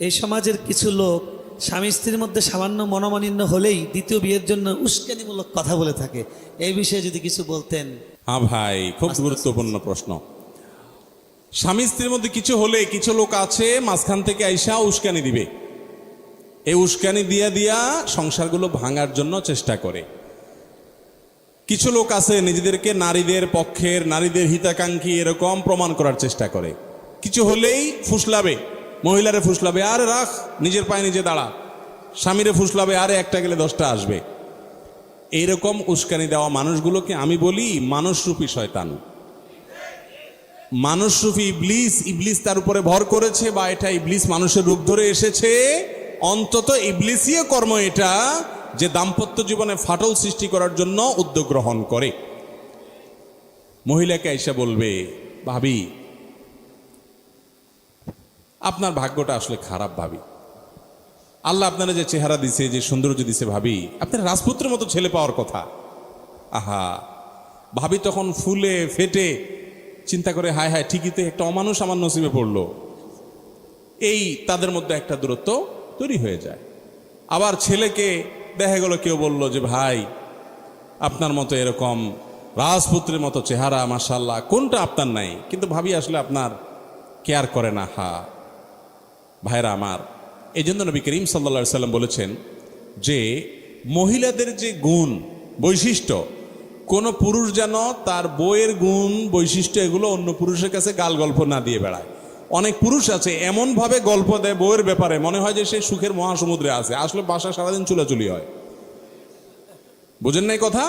এই সমাজের কিছু লোক স্বামী স্ত্রীর মধ্যে সামান্য মনোমালিন্য হলেই দ্বিতীয় বিয়ের জন্য উস্কানিমূলক কথা বলে থাকে। এই বিষয়ে যদি কিছু বলতেন। হ্যাঁ ভাই, খুব গুরুত্বপূর্ণ প্রশ্ন। স্বামী স্ত্রীর মধ্যে কিছু হলে কিছু লোক আছে মাঝখান থেকে আইসা উস্কানি দিবে। এই উস্কানি দিয়া দিয়া সংসারগুলো ভাঙার জন্য চেষ্টা করে। কিছু লোক আছে নিজেদেরকে নারীদের পক্ষের, নারীদের হিতাকাঙ্ক্ষী এরকম প্রমাণ করার চেষ্টা করে। কিছু হলেই ফুসলাবে, মহিলারে ফুসলাবে, আরে রাখ, নিজের পায়ে নিজে দাঁড়া। স্বামীরে ফুসলাবে, আরে একটা গেলে 10টা আসবে। এইরকম উস্কানি দেওয়া মানুষগুলোকে আমি বলি মানুষরূপী শয়তান, মানুষরূপী ইবলিস। ইবলিস তার উপরে ভর করেছে, বা এটা ইবলিস মানুষের রূপ ধরে এসেছে। অন্তত ইবলিসীয় কর্ম এটা, যে দাম্পত্য জীবনে ফাটল সৃষ্টি করার জন্য উদ্যোগ গ্রহণ করে। মহিলাকে আইসা বলবে, ভাবি আপনার ভাগ্যটা আসলে খারাপ, ভাবি আল্লাহ আপনারা যে চেহারা দিছে, যে সৌন্দর্য দিছে, ভাবি আপনার রাজপুত্রের মতো ছেলে পাওয়ার কথা। আহা, ভাবি তখন ফুলে ফেটে চিন্তা করে, হায় হায়, ঠিকই তো একটা অমানুষ আমার নসিবে পড়লো। এই তাদের মধ্যে একটা দূরত্ব তৈরি হয়ে যায়। আবার ছেলেকে দেখা গেল কেউ বলল যে, ভাই আপনার মতো এরকম রাজপুত্রের মতো চেহারা, মাশাআল্লাহ, কোনটা আপনার নাই? কিন্তু ভাবি আসলে আপনার কেয়ার করে না। হা ভাইরা আমার, এই জন্য নবী করিম সাল্লাল্লাহু আলাইহি সাল্লাম বলেছেন যে মহিলাদের যে গুণ বৈশিষ্ট্য, কোন পুরুষ যেন তার বউয়ের গুণ বৈশিষ্ট্য এগুলো অন্য পুরুষের কাছে গাল গল্প না দিয়ে বেড়ায়। অনেক পুরুষ আছে এমনভাবে গল্প দেয় বউয়ের ব্যাপারে, মনে হয় যে সে সুখের মহাসমুদ্রে আছে, আসলে বাসা সারাদিন চুলাচুলি হয়। বুঝেন নাই কথা?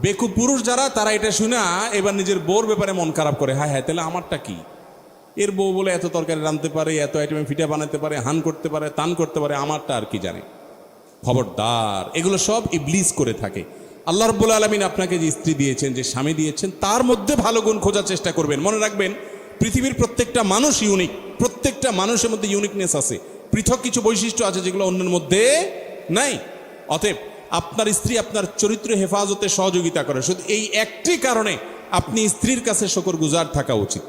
বেকুব পুরুষ যারা, তারা এটা শুনে এবার নিজের বউর ব্যাপারে মন খারাপ করে, হায় হায়, তাহলে আমারটা কি? এর বউ বলে এত তরকারি রাঁধতে পারে, এত আইটেমে ফিটা বানাতে পারে, হান করতে পারে, তান করতে পারে, আমারটা আর কি জানে? খবরদার, এগুলো সব ইবলিস করে থাকে। আল্লাহ রাব্বুল আলামিন আপনাকে যে স্ত্রী দিয়েছেন, যে স্বামী দিয়েছেন, তার মধ্যে ভালো গুণ খোঁজার চেষ্টা করবেন। মনে রাখবেন, পৃথিবীর প্রত্যেকটা মানুষ ইউনিক, প্রত্যেকটা মানুষের মধ্যে ইউনিকনেস আছে, পৃথক কিছু বৈশিষ্ট্য আছে যেগুলো অন্যের মধ্যে নাই। অতএব আপনার স্ত্রী আপনার চরিত্র হেফাজতে সহযোগিতা করে, শুধু এই একটি কারণে আপনি স্ত্রীর কাছে শুকরগুজার থাকা উচিত।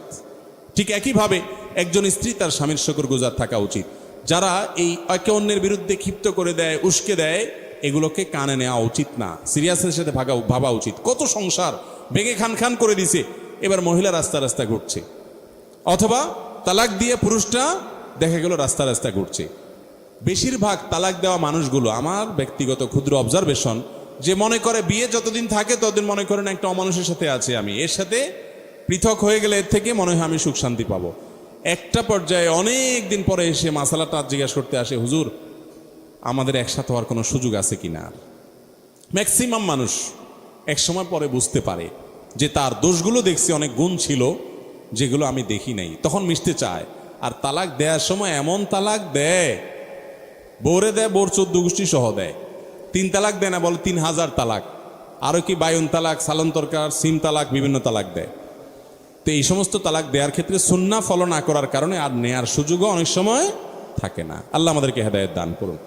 ঠিক একইভাবে একজন স্ত্রী তার স্বামীর শুকরগুজার থাকা উচিত। যারা এই একে অন্যের বিরুদ্ধে ক্ষিপ্ত করে দেয়, উস্কে দেয়, এগুলোকে কানে নেওয়া উচিত না, সিরিয়াসের সাথে ভাবা উচিত। কত সংসার ভেঙে খান খান করে দিছে, এবার মহিলা রাস্তা রাস্তা ঘুরছে, অথবা তালাক দিয়ে পুরুষটা দেখা গেল রাস্তা রাস্তা ঘুরছে। বেশিরভাগ তালাক দেওয়া মানুষগুলো, আমার ব্যক্তিগত ক্ষুদ্র অবজারভেশন, যে মনে করে বিয়ে যতদিন থাকে ততদিন মনে করেন একটা অমানুষের সাথে আছে, আমি এর সাথে পৃথক হয়ে গেলে এর থেকে মনে হয় আমি সুখ শান্তি পাবো। একটা পর্যায়ে অনেক দিন পরে এসে মাসালাটা জিজ্ঞাসা করতে আসে, হুজুর আমাদের একসাথে হওয়ার কোনো সুযোগ আছে কিনা। ম্যাক্সিমাম মানুষ এক সময় পরে বুঝতে পারে যে তার দোষগুলো দেখছি, অনেক গুণ ছিল যেগুলো আমি দেখি নাই, তখন মিশতে চায়। আর তালাক দেওয়ার সময় এমন তালাক দেয়, বউরে দেয়, বোর 14 গোষ্ঠী সহ দেয়। 3 তালাক দেয় না, বলে 3000 তালাক, আরো কি বায়ন তালাক, সালন তরকার, সিম তালাক, বিভিন্ন তালাক দেয়। তো এই সমস্ত তালাক দেওয়ার ক্ষেত্রে সুন্নাহ ফলো না করার কারণে আর নেয়ার সুযোগও অনেক সময় থাকে না। আল্লাহ আমাদেরকে হেদায়েত দান করুন।